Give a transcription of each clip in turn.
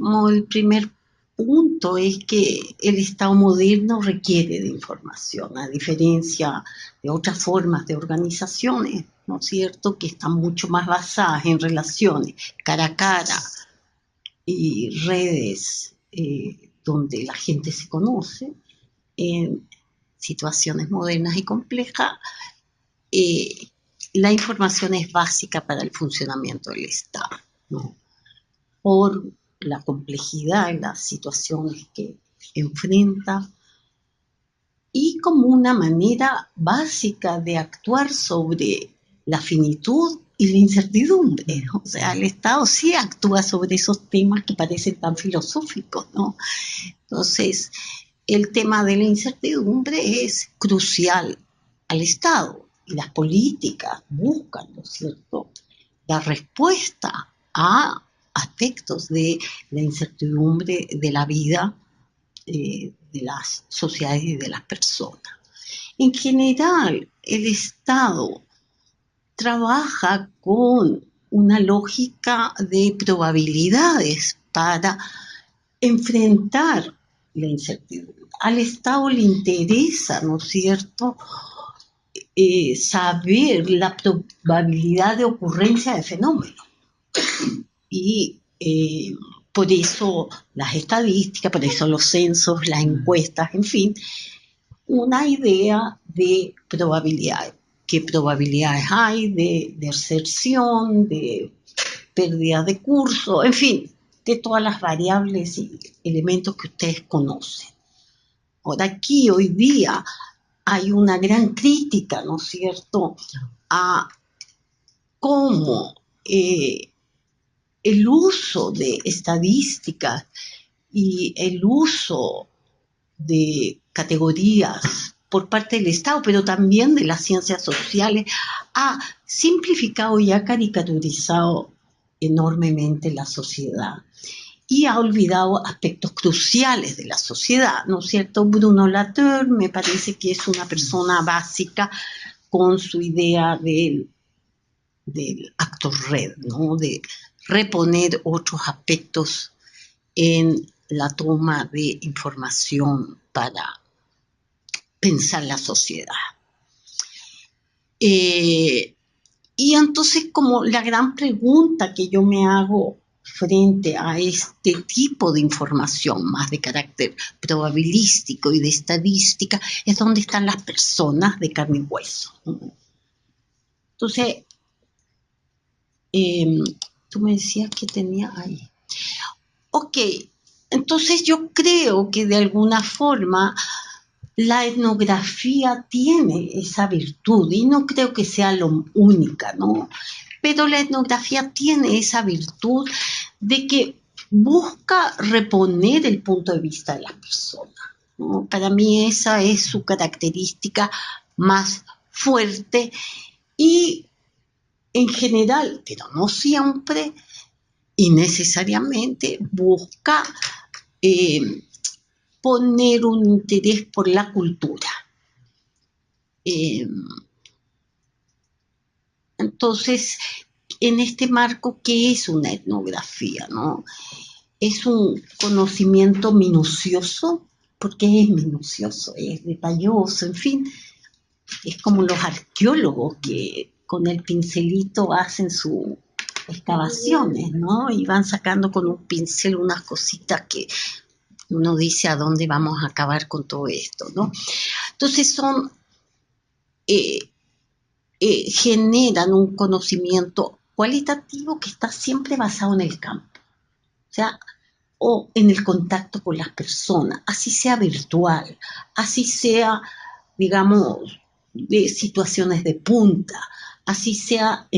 como el primer punto es que el Estado moderno requiere de información, a diferencia de otras formas de organizaciones, ¿no es cierto?, que están mucho más basadas en relaciones cara a cara y redes donde la gente se conoce. En situaciones modernas y complejas, la información es básica para el funcionamiento del Estado, ¿no? Por la complejidad de las situaciones que enfrenta y como una manera básica de actuar sobre la finitud y la incertidumbre. O sea, el Estado sí actúa sobre esos temas que parecen tan filosóficos, ¿no? Entonces, el tema de la incertidumbre es crucial al Estado y las políticas buscan, ¿no es cierto?, dar respuesta a aspectos de la incertidumbre de la vida de las sociedades y de las personas. En general, el Estado trabaja con una lógica de probabilidades para enfrentar la incertidumbre. Al Estado le interesa, ¿no es cierto?, saber la probabilidad de ocurrencia de fenómenos. Y por eso las estadísticas, por eso los censos, las encuestas, en fin, una idea de probabilidades. ¿Qué probabilidades hay de deserción, de pérdida de curso, en fin, de todas las variables y elementos que ustedes conocen? Ahora, aquí hoy día hay una gran crítica, ¿no es cierto?, a cómo el uso de estadísticas y el uso de categorías por parte del Estado, pero también de las ciencias sociales, ha simplificado y ha caricaturizado enormemente la sociedad y ha olvidado aspectos cruciales de la sociedad, ¿no es cierto? Bruno Latour me parece que es una persona básica con su idea del actor red, ¿no?, de reponer otros aspectos en la toma de información para pensar la sociedad. Y entonces, como la gran pregunta que yo me hago frente a este tipo de información más de carácter probabilístico y de estadística es dónde están las personas de carne y hueso. Entonces, tú me decías que tenía ahí. Ok, entonces yo creo que de alguna forma la etnografía tiene esa virtud, y no creo que sea lo única, ¿no? Pero la etnografía tiene esa virtud de que busca reponer el punto de vista de las personas, ¿no? Para mí esa es su característica más fuerte y en general, pero no siempre y necesariamente, busca poner un interés por la cultura. Entonces, en este marco, ¿qué es una etnografía, no? Es un conocimiento minucioso, porque es minucioso, es detalloso, en fin, es como los arqueólogos que con el pincelito hacen sus excavaciones, ¿no? Y van sacando con un pincel unas cositas que uno dice a dónde vamos a acabar con todo esto, ¿no? Entonces generan un conocimiento cualitativo que está siempre basado en el campo, o sea, o en el contacto con las personas, así sea virtual, así sea, digamos, de situaciones de punta, así sea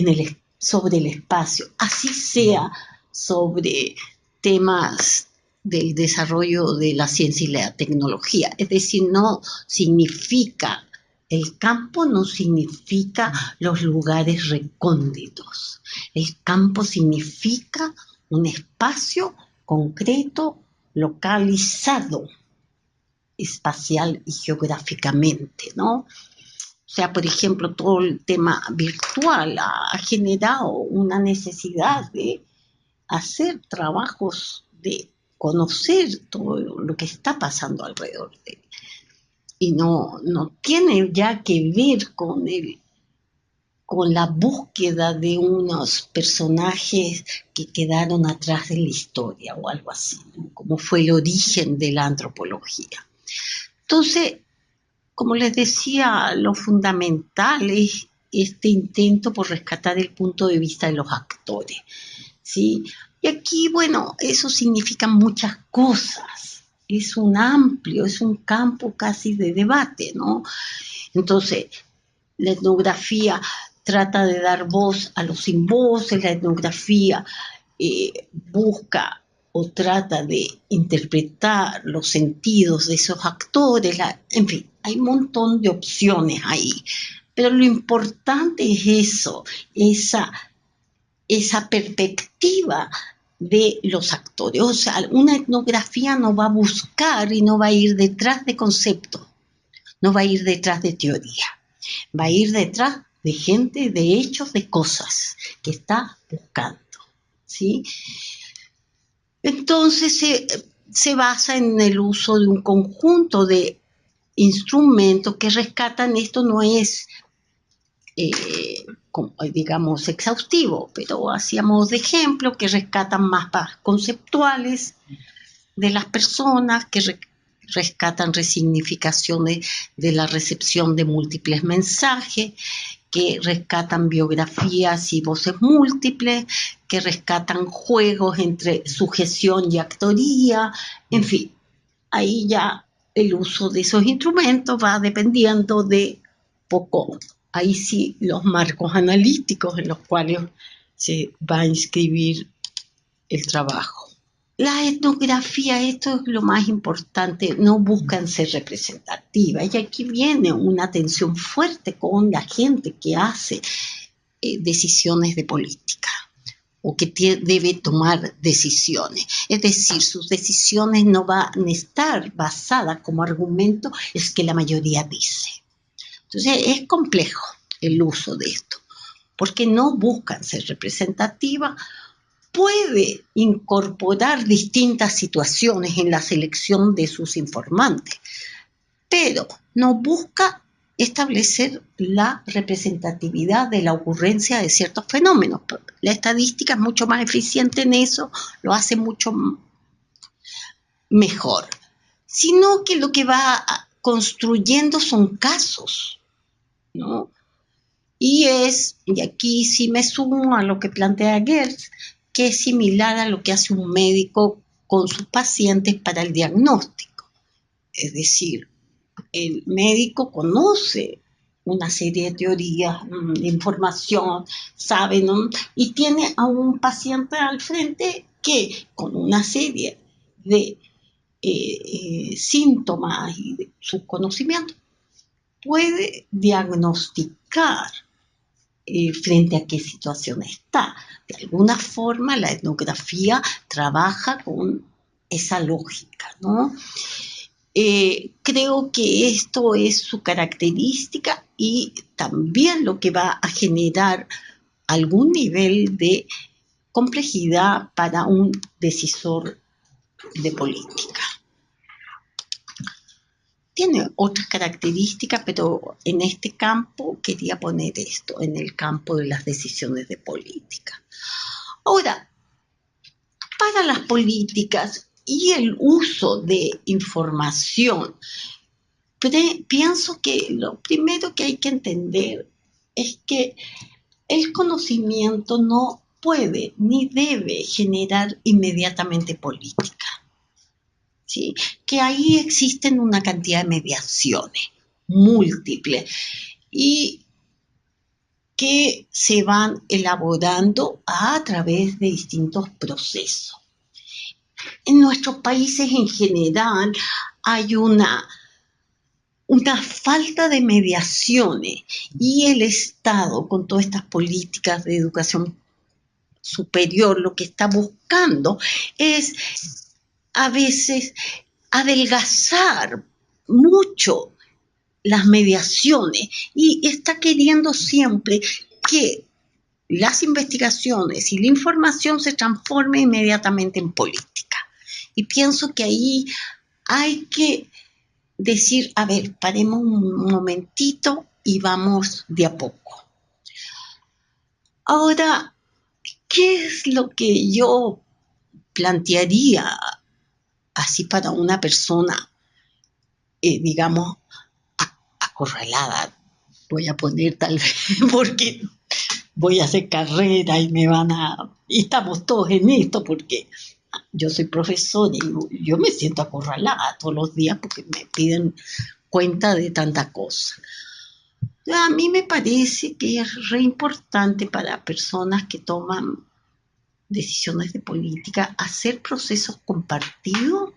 sobre el espacio, así sea sobre temas del desarrollo de la ciencia y la tecnología. Es decir, no significa, el campo no significa los lugares recónditos. El campo significa un espacio concreto, localizado, espacial y geográficamente, ¿no? O sea, por ejemplo, todo el tema virtual ha generado una necesidad de hacer trabajos de conocer todo lo que está pasando alrededor de él. Y no tiene ya que ver con la búsqueda de unos personajes que quedaron atrás de la historia o algo así, ¿no? Como fue el origen de la antropología. Entonces, como les decía, lo fundamental es este intento por rescatar el punto de vista de los actores, ¿sí? Y aquí, bueno, eso significa muchas cosas. Es un campo casi de debate, ¿no? Entonces, la etnografía trata de dar voz a los sin voces, la etnografía busca o trata de interpretar los sentidos de esos actores, en fin, hay un montón de opciones ahí. Pero lo importante es eso, esa perspectiva de los actores. O sea, una etnografía no va a buscar y no va a ir detrás de conceptos, no va a ir detrás de teoría, va a ir detrás de gente, de hechos, de cosas que está buscando, ¿sí? Entonces se basa en el uso de un conjunto de instrumentos que rescatan. Esto no es, digamos, exhaustivo, pero hacíamos de ejemplo que rescatan mapas conceptuales de las personas, que rescatan resignificaciones de la recepción de múltiples mensajes, que rescatan biografías y voces múltiples, que rescatan juegos entre sujeción y actoría, en fin, ahí ya el uso de esos instrumentos va dependiendo de poco, ahí sí, los marcos analíticos en los cuales se va a inscribir el trabajo. La etnografía, esto es lo más importante, no buscan ser representativas. Y aquí viene una tensión fuerte con la gente que hace decisiones de política o que debe tomar decisiones. Es decir, sus decisiones no van a estar basadas como argumento, es que la mayoría dice. Entonces es complejo el uso de esto, porque no buscan ser representativas. Puede incorporar distintas situaciones en la selección de sus informantes, pero no busca establecer la representatividad de la ocurrencia de ciertos fenómenos. La estadística es mucho más eficiente en eso, lo hace mucho mejor, sino que lo que va construyendo son casos, ¿no? Y aquí sí me sumo a lo que plantea Gertz, que es similar a lo que hace un médico con sus pacientes para el diagnóstico. Es decir, el médico conoce una serie de teorías, de información, sabe, ¿no? Y tiene a un paciente al frente que con una serie de síntomas y de sus conocimientos puede diagnosticar frente a qué situación está. De alguna forma, la etnografía trabaja con esa lógica, ¿no? Creo que esto es su característica y también lo que va a generar algún nivel de complejidad para un decisor de política. Tiene otras características, pero en este campo quería poner esto, en el campo de las decisiones de política. Ahora, para las políticas y el uso de información, pienso que lo primero que hay que entender es que el conocimiento no puede ni debe generar inmediatamente política. ¿Sí? Que ahí existen una cantidad de mediaciones múltiples y que se van elaborando a través de distintos procesos. En nuestros países en general hay una falta de mediaciones y el Estado, con todas estas políticas de educación superior, lo que está buscando es a veces adelgazar mucho las mediaciones y está queriendo siempre que las investigaciones y la información se transformen inmediatamente en política. Y pienso que ahí hay que decir, a ver, paremos un momentito y vamos de a poco. Ahora, ¿qué es lo que yo plantearía así para una persona, digamos, acorralada? Voy a poner tal vez, porque voy a hacer carrera y y estamos todos en esto, porque yo soy profesor y yo me siento acorralada todos los días porque me piden cuenta de tanta cosa. A mí me parece que es re importante para personas que toman decisiones de política hacer procesos compartidos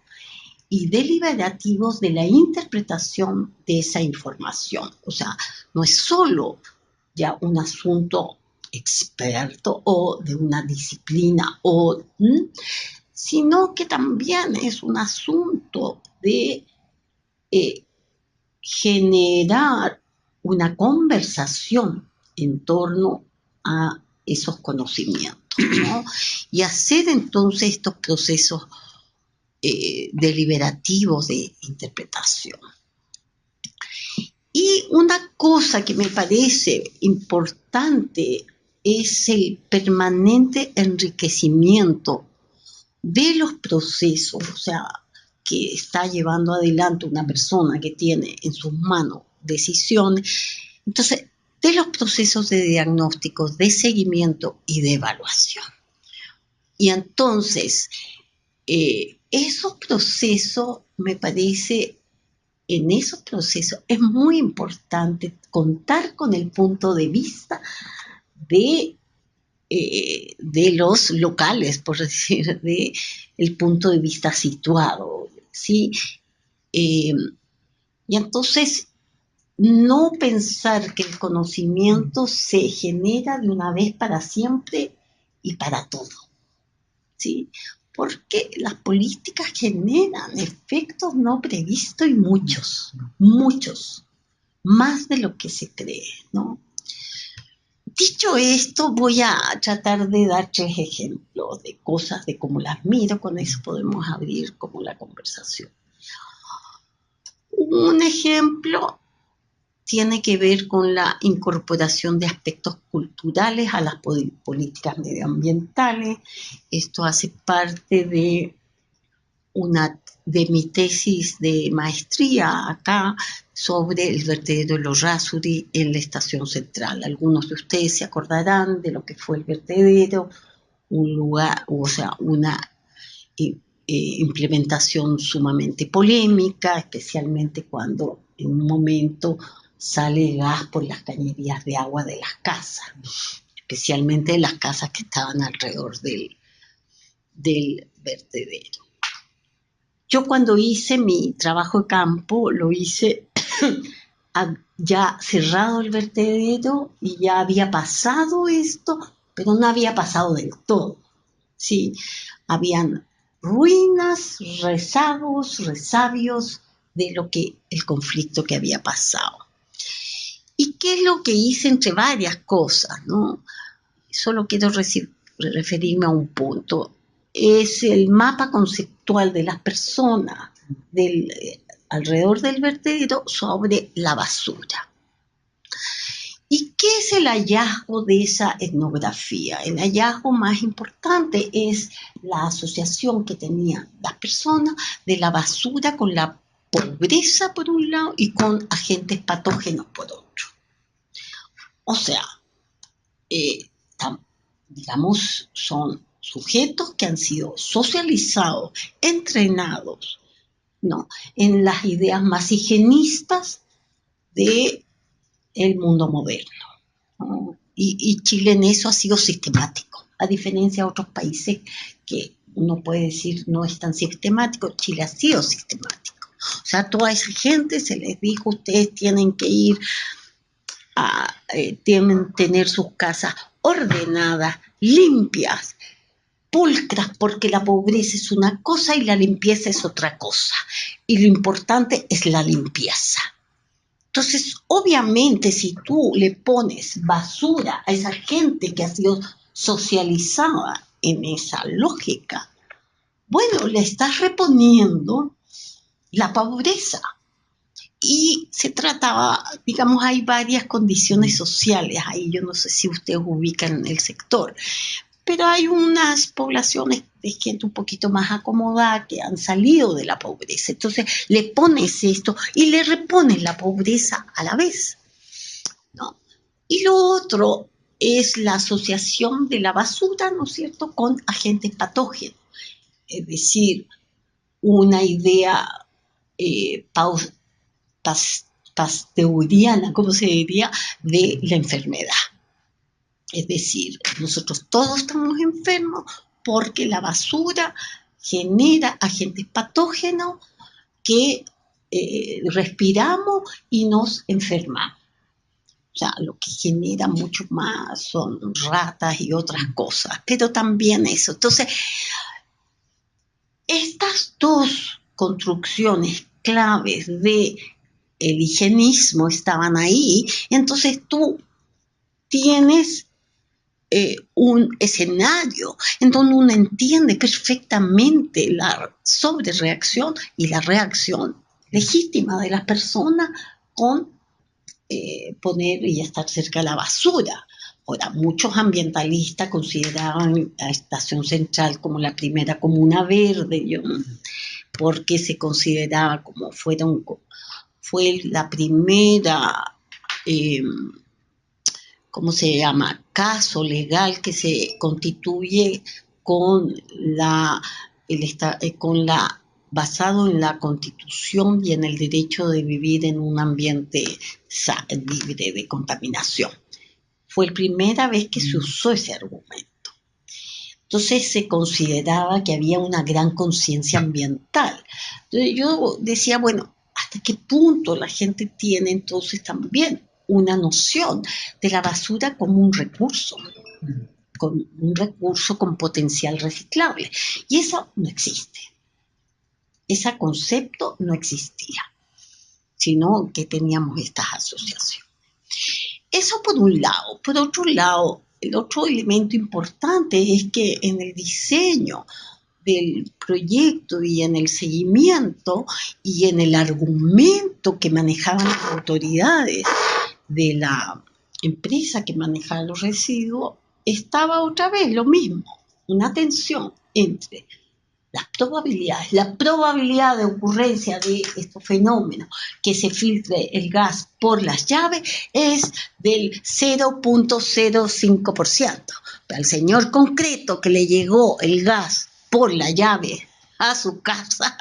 y deliberativos de la interpretación de esa información. O sea, no es solo ya un asunto experto o de una disciplina, sino que también es un asunto de generar una conversación en torno a esos conocimientos, ¿no? Y hacer entonces estos procesos deliberativos de interpretación. Y una cosa que me parece importante es el permanente enriquecimiento de los procesos, o sea, que está llevando adelante una persona que tiene en sus manos decisiones. Entonces, de los procesos de diagnóstico, de seguimiento y de evaluación. Y entonces, esos procesos, me parece, en esos procesos es muy importante contar con el punto de vista de los locales, por decir, de el punto de vista situado, ¿sí? Y entonces, no pensar que el conocimiento se genera de una vez para siempre y para todo, ¿sí? Porque las políticas generan efectos no previstos y muchos, más de lo que se cree, ¿no? Dicho esto, voy a tratar de dar 3 ejemplos de cosas, de cómo las miro, con eso podemos abrir como la conversación. Un ejemplo tiene que ver con la incorporación de aspectos culturales a las políticas medioambientales. Esto hace parte de mi tesis de maestría acá sobre el vertedero de los Errázuriz en la estación central. Algunos de ustedes se acordarán de lo que fue el vertedero, un lugar, o sea, una implementación sumamente polémica, especialmente cuando en un momento sale gas por las cañerías de agua de las casas, especialmente de las casas que estaban alrededor del vertedero. Yo cuando hice mi trabajo de campo, lo hice ya cerrado el vertedero y ya había pasado esto, pero no había pasado del todo, ¿sí? Habían ruinas, rezagos, resabios de el conflicto que había pasado. ¿Y qué es lo que hice entre varias cosas, no? Solo quiero referirme a un punto. Es el mapa conceptual de las personas alrededor del vertedero sobre la basura. ¿Y qué es el hallazgo de esa etnografía? El hallazgo más importante es la asociación que tenían las personas de la basura con la pobreza por un lado y con agentes patógenos por otro. O sea, digamos, son sujetos que han sido socializados, entrenados, ¿no?, en las ideas más higienistas del mundo moderno, ¿no? Y Chile en eso ha sido sistemático, a diferencia de otros países que uno puede decir no es tan sistemático. Chile ha sido sistemático. O sea, a toda esa gente se les dijo, ustedes tienen que ir tienen tener sus casas ordenadas, limpias, pulcras, porque la pobreza es una cosa y la limpieza es otra cosa. Y lo importante es la limpieza. Entonces, obviamente, si tú le pones basura a esa gente que ha sido socializada en esa lógica, bueno, le estás reponiendo la pobreza. Y se trataba, digamos, hay varias condiciones sociales, ahí yo no sé si ustedes ubican el sector, pero hay unas poblaciones de gente un poquito más acomodada que han salido de la pobreza. Entonces le pones esto y le repones la pobreza a la vez, ¿no? Y lo otro es la asociación de la basura, ¿no es cierto?, con agentes patógenos. Es decir, una idea pasteuriana, ¿cómo se diría?, de la enfermedad. Es decir, nosotros todos estamos enfermos porque la basura genera agentes patógenos que respiramos y nos enfermamos. O sea, lo que genera mucho más son ratas y otras cosas, pero también eso. Entonces, estas dos construcciones claves de el higienismo estaban ahí, entonces tú tienes un escenario en donde uno entiende perfectamente la sobrereacción y la reacción legítima de las personas con poner y estar cerca de la basura. Ahora, muchos ambientalistas consideraban a Estación Central como la primera comuna verde, porque se consideraba como fue la primera ¿cómo se llama?, caso legal que se constituye con basado en la Constitución y en el derecho de vivir en un ambiente libre de contaminación. Fue la primera vez que se usó ese argumento. Entonces se consideraba que había una gran conciencia ambiental. Entonces yo decía, bueno, ¿hasta qué punto la gente tiene entonces también una noción de la basura como un recurso con potencial reciclable? Y eso no existe. Ese concepto no existía, sino que teníamos estas asociaciones. Eso por un lado. Por otro lado, el otro elemento importante es que en el diseño del proyecto y en el seguimiento y en el argumento que manejaban las autoridades de la empresa que manejaba los residuos, estaba otra vez lo mismo, una tensión entre la probabilidad de ocurrencia de estos fenómenos, que se filtre el gas por las llaves, es del 0.05%. Al señor concreto que le llegó el gas por la llave a su casa,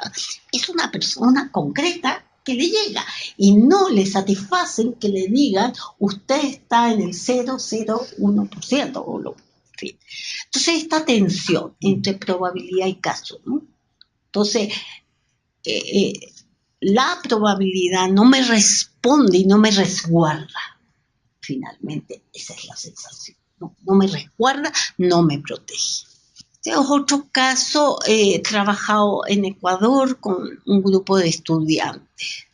es una persona concreta que le llega y no le satisfacen que le digan usted está en el 0,01% o lo fin. Entonces, esta tensión entre probabilidad y caso, ¿no? Entonces, la probabilidad no me responde y no me resguarda. Finalmente, esa es la sensación. No me resguarda, no me protege. Este es otro caso. He trabajado en Ecuador con un grupo de estudiantes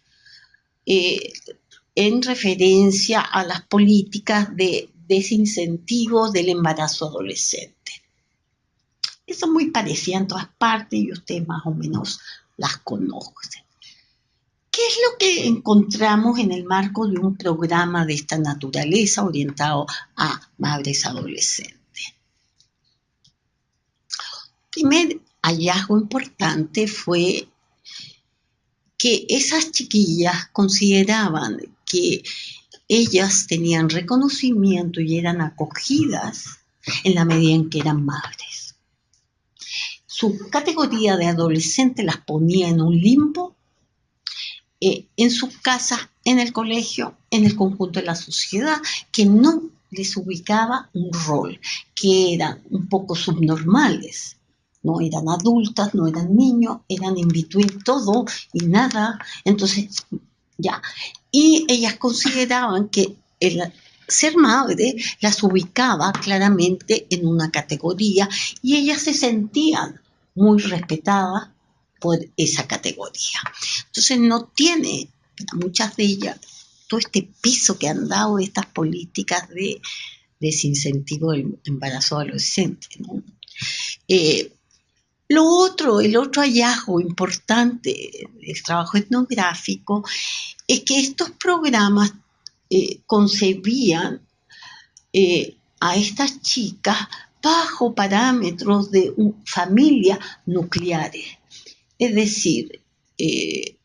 en referencia a las políticas de desincentivo del embarazo adolescente. Eso es muy parecido en todas partes y ustedes más o menos las conocen. ¿Qué es lo que encontramos en el marco de un programa de esta naturaleza orientado a madres adolescentes? Primer hallazgo importante fue que esas chiquillas consideraban que ellas tenían reconocimiento y eran acogidas en la medida en que eran madres. Su categoría de adolescente las ponía en un limbo en sus casas, en el colegio, en el conjunto de la sociedad, que no les ubicaba un rol, que eran un poco subnormales. No eran adultas, no eran niños, eran in between todo y nada. Entonces, ya. Y ellas consideraban que el ser madre las ubicaba claramente en una categoría y ellas se sentían muy respetadas por esa categoría. Entonces no tiene, muchas de ellas, todo este peso que han dado estas políticas de desincentivo del embarazo adolescente, ¿no? El otro hallazgo importante del trabajo etnográfico es que estos programas concebían a estas chicas bajo parámetros de familias nucleares. Es decir,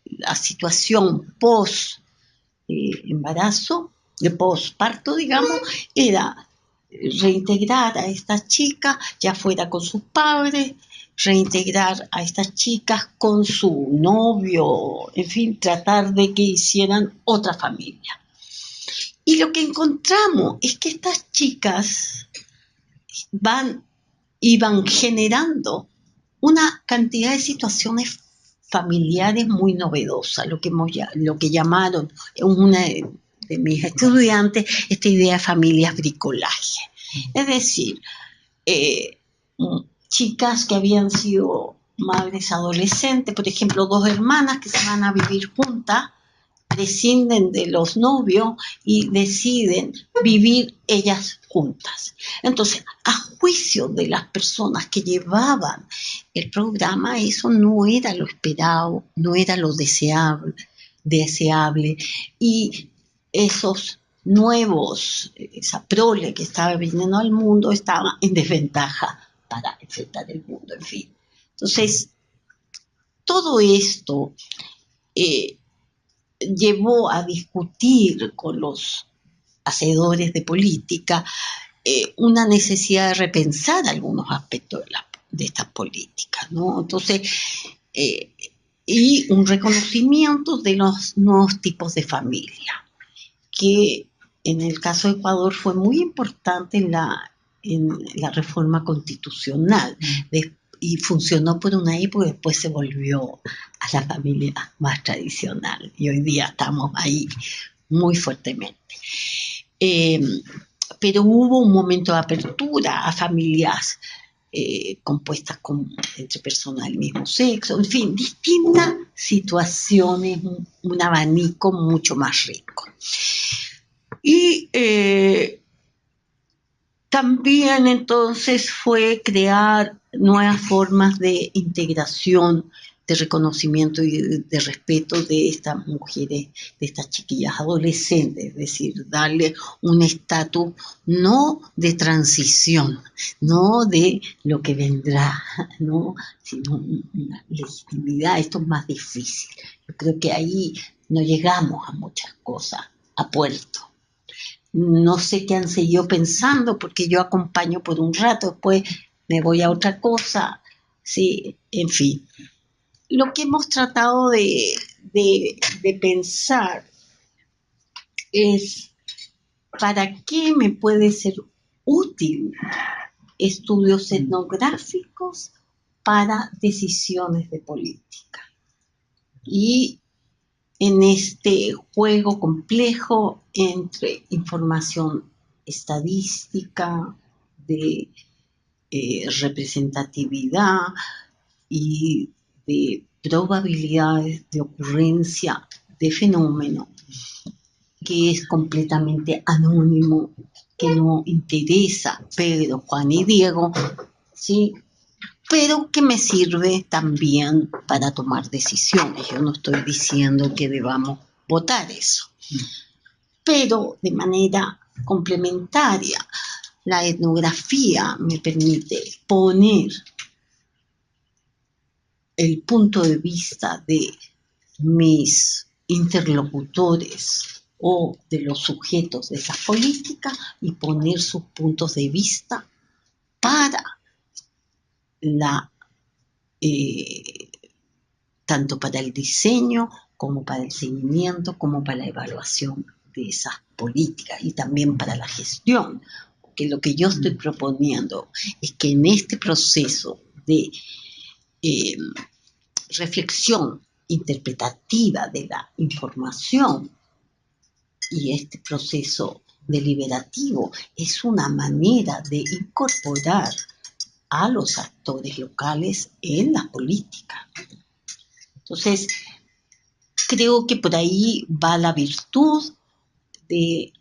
la situación post-embarazo, de posparto, digamos, era reintegrar a estas chicas, ya fuera con sus padres, reintegrar a estas chicas con su novio, en fin, tratar de que hicieran otra familia. Y lo que encontramos es que estas chicas iban generando una cantidad de situaciones familiares muy novedosas, lo que llamaron una de mis estudiantes esta idea de familias bricolaje. Es decir, chicas que habían sido madres adolescentes, por ejemplo, dos hermanas que se van a vivir juntas, prescinden de los novios y deciden vivir ellas juntas. Entonces, a juicio de las personas que llevaban el programa, eso no era lo esperado, no era lo deseable y esos nuevos, esa prole que estaba viniendo al mundo estaba en desventaja para enfrentar el mundo, en fin. Entonces, todo esto llevó a discutir con los hacedores de política una necesidad de repensar algunos aspectos de estas políticas, ¿no? Entonces, y un reconocimiento de los nuevos tipos de familia, que en el caso de Ecuador fue muy importante en la reforma constitucional, y funcionó por una época y después se volvió a la familia más tradicional. Y hoy día estamos ahí muy fuertemente. Pero hubo un momento de apertura a familias compuestas entre personas del mismo sexo, en fin, distintas situaciones, un abanico mucho más rico. Y también entonces fue crear nuevas formas de integración, de reconocimiento y de respeto de estas mujeres, de estas chiquillas adolescentes, es decir, darle un estatus no de transición, no de lo que vendrá, ¿no? Sino una legitimidad. Esto es más difícil. Yo creo que ahí no llegamos a muchas cosas, a puerto. No sé qué han seguido pensando, porque yo acompaño por un rato, después me voy a otra cosa, sí, en fin. Lo que hemos tratado de pensar es ¿para qué me puede ser útil estudios etnográficos para decisiones de política? Y en este juego complejo entre información estadística, de representatividad y de probabilidades de ocurrencia de fenómenos, que es completamente anónimo, que no interesa Pedro, Juan y Diego, ¿sí? Pero que me sirve también para tomar decisiones. Yo no estoy diciendo que debamos votar eso, pero de manera complementaria, la etnografía me permite poner el punto de vista de mis interlocutores o de los sujetos de esa política y poner sus puntos de vista para tanto para el diseño como para el seguimiento, como para la evaluación de esas políticas y también para la gestión. Porque lo que yo estoy proponiendo es que en este proceso de reflexión interpretativa de la información y este proceso deliberativo es una manera de incorporar a los actores locales en la política. Entonces, creo que por ahí va la virtud de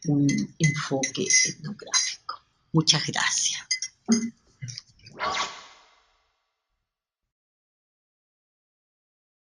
un enfoque etnográfico. Muchas gracias.